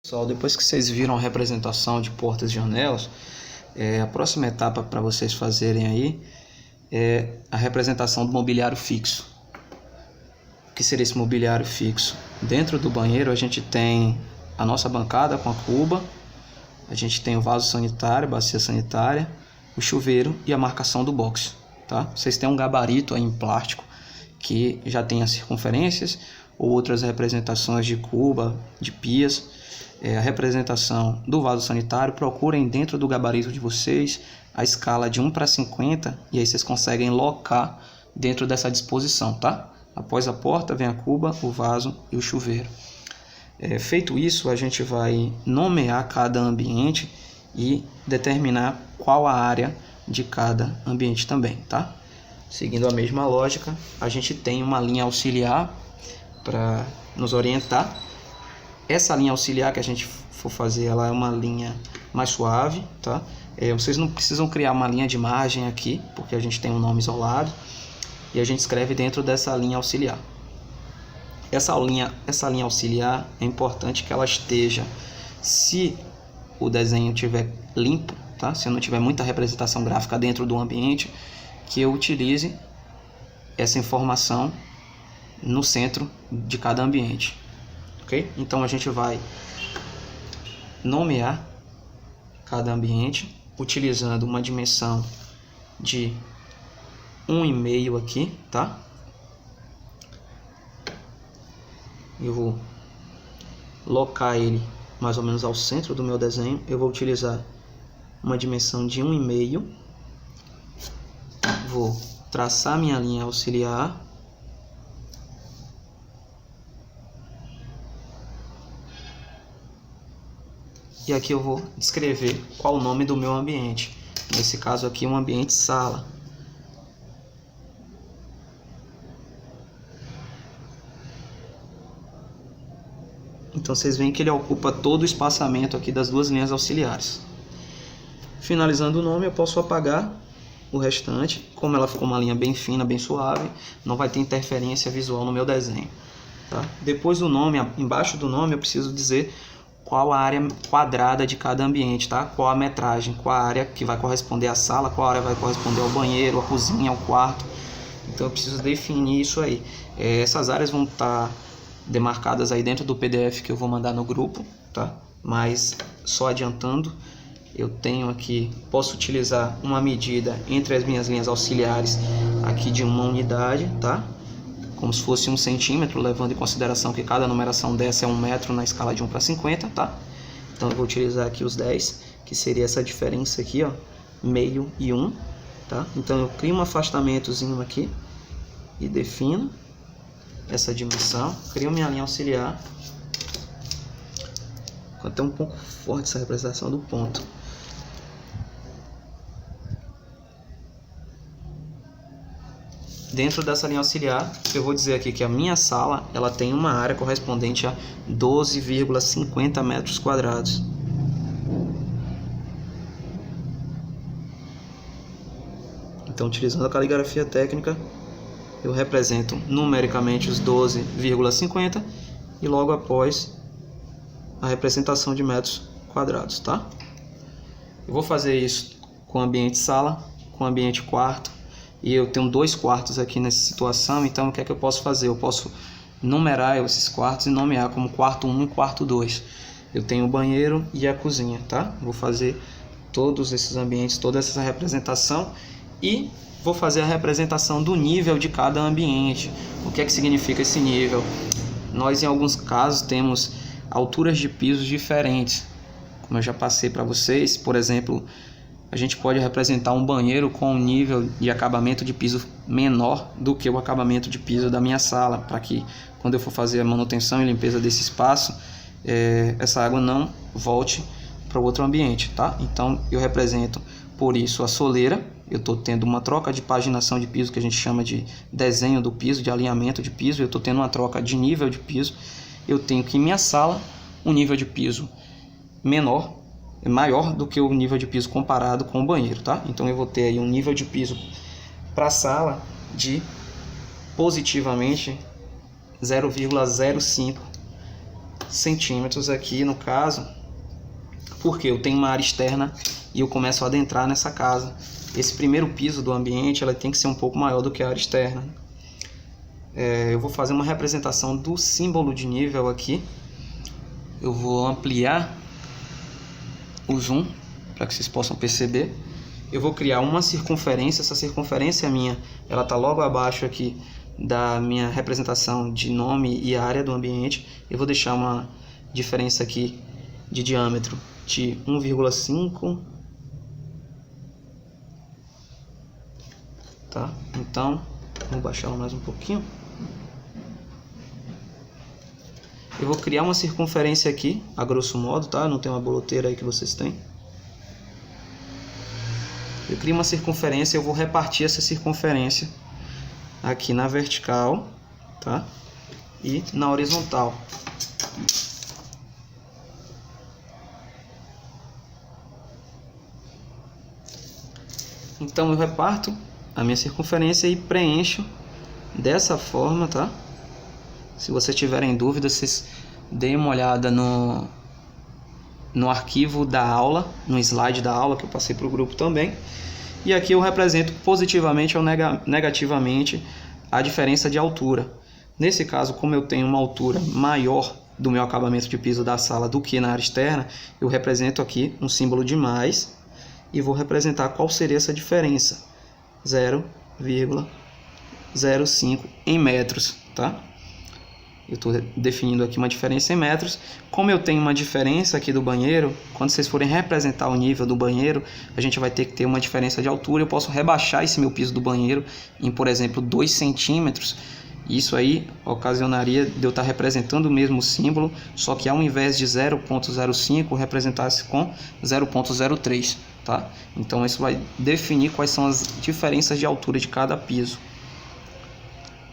Pessoal, depois que vocês viram a representação de portas e janelas, a próxima etapa para vocês fazerem aí é a representação do mobiliário fixo. O que seria esse mobiliário fixo? Dentro do banheiro a gente tem a nossa bancada com a cuba, a gente tem o vaso sanitário, bacia sanitária, o chuveiro e a marcação do box. Tá? Vocês têm um gabarito aí em plástico que já tem as circunferências ou outras representações de cuba, de pias. A representação do vaso sanitário, procurem dentro do gabarito de vocês a escala de 1:50 e aí vocês conseguem locar dentro dessa disposição, tá? Após a porta vem a cuba, o vaso e o chuveiro. Feito isso, a gente vai nomear cada ambiente e determinar qual a área de cada ambiente também, tá? Seguindo a mesma lógica, a gente tem uma linha auxiliar para nos orientar. Essa linha auxiliar que a gente for fazer, ela é uma linha mais suave, tá? Vocês não precisam criar uma linha de margem aqui, porque a gente tem um nome isolado e a gente escreve dentro dessa linha auxiliar. Essa linha auxiliar é importante que ela esteja, se o desenho estiver limpo, tá? Se não tiver muita representação gráfica dentro do ambiente, que eu utilize essa informação no centro de cada ambiente. Okay? Então a gente vai nomear cada ambiente utilizando uma dimensão de 1,5 aqui, tá? Eu vou locar ele mais ou menos ao centro do meu desenho. Eu vou utilizar uma dimensão de 1,5. Vou traçar minha linha auxiliar. E aqui eu vou descrever qual o nome do meu ambiente. Nesse caso aqui, um ambiente sala. Então vocês veem que ele ocupa todo o espaçamento aqui das duas linhas auxiliares. Finalizando o nome, eu posso apagar o restante. Como ela ficou uma linha bem fina, bem suave, não vai ter interferência visual no meu desenho. Tá? Depois do nome, embaixo do nome, eu preciso dizer qual a área quadrada de cada ambiente, tá? Qual a metragem, qual a área que vai corresponder à sala, qual a área vai corresponder ao banheiro, à cozinha, ao quarto. Então eu preciso definir isso aí. Essas áreas vão estar demarcadas aí dentro do PDF que eu vou mandar no grupo, tá? Mas só adiantando, eu tenho aqui, posso utilizar uma medida entre as minhas linhas auxiliares aqui de 1 unidade, tá? Como se fosse 1 centímetro, levando em consideração que cada numeração dessa é 1 metro na escala de 1:50, tá? Então eu vou utilizar aqui os 10, que seria essa diferença aqui, ó, meio e 1, tá? Então eu crio um afastamentozinho aqui e defino essa dimensão, crio minha linha auxiliar. Ficou até um pouco forte essa representação do ponto. Dentro dessa linha auxiliar, eu vou dizer aqui que a minha sala ela tem uma área correspondente a 12,50 metros quadrados. Então, utilizando a caligrafia técnica, eu represento numericamente os 12,50 e logo após a representação de metros quadrados, tá? Eu vou fazer isso com o ambiente sala, com o ambiente quarto. E eu tenho 2 quartos aqui nessa situação, então o que é que eu posso fazer? Eu posso numerar esses quartos e nomear como quarto 1 e quarto 2. Eu tenho o banheiro e a cozinha, tá? Vou fazer todos esses ambientes, toda essa representação e vou fazer a representação do nível de cada ambiente. O que é que significa esse nível? Nós, em alguns casos, temos alturas de pisos diferentes. Como eu já passei para vocês, por exemplo, a gente pode representar um banheiro com um nível de acabamento de piso menor do que o acabamento de piso da minha sala, para que quando eu for fazer a manutenção e limpeza desse espaço, essa água não volte para o outro ambiente, tá? Então eu represento por isso a soleira. Eu estou tendo uma troca de paginação de piso que a gente chama de desenho do piso, de alinhamento de piso. Eu estou tendo uma troca de nível de piso. Eu tenho que em minha sala um nível de piso maior do que o nível de piso comparado com o banheiro, tá? Então eu vou ter aí um nível de piso para a sala de positivamente 0,05 centímetros aqui no caso, porque eu tenho uma área externa e eu começo a adentrar nessa casa. Esse primeiro piso do ambiente ela tem que ser um pouco maior do que a área externa. Eu vou fazer uma representação do símbolo de nível aqui. Eu vou ampliar o zoom para que vocês possam perceber. Eu vou criar uma circunferência. Essa circunferência minha, ela está logo abaixo aqui da minha representação de nome e área do ambiente. Eu vou deixar uma diferença aqui de diâmetro de 1,5. Tá? Então, vou baixar ela mais um pouquinho. Eu vou criar uma circunferência aqui, a grosso modo, tá? Não tem uma boloteira aí que vocês têm. Eu crio uma circunferência, eu vou repartir essa circunferência aqui na vertical, tá? E na horizontal. Então eu reparto a minha circunferência e preencho dessa forma, tá? Se vocês tiverem dúvidas, vocês deem uma olhada no arquivo da aula, no slide da aula que eu passei para o grupo também. E aqui eu represento positivamente ou negativamente a diferença de altura. Nesse caso, como eu tenho uma altura maior do meu acabamento de piso da sala do que na área externa, eu represento aqui um símbolo de mais e vou representar qual seria essa diferença. 0,05 em metros, tá? Eu estou definindo aqui uma diferença em metros. Como eu tenho uma diferença aqui do banheiro, quando vocês forem representar o nível do banheiro, a gente vai ter que ter uma diferença de altura. Eu posso rebaixar esse meu piso do banheiro em, por exemplo, 2 centímetros. Isso aí ocasionaria de eu estar representando o mesmo símbolo, só que ao invés de 0,05, representasse com 0,03, tá? Então isso vai definir quais são as diferenças de altura de cada piso.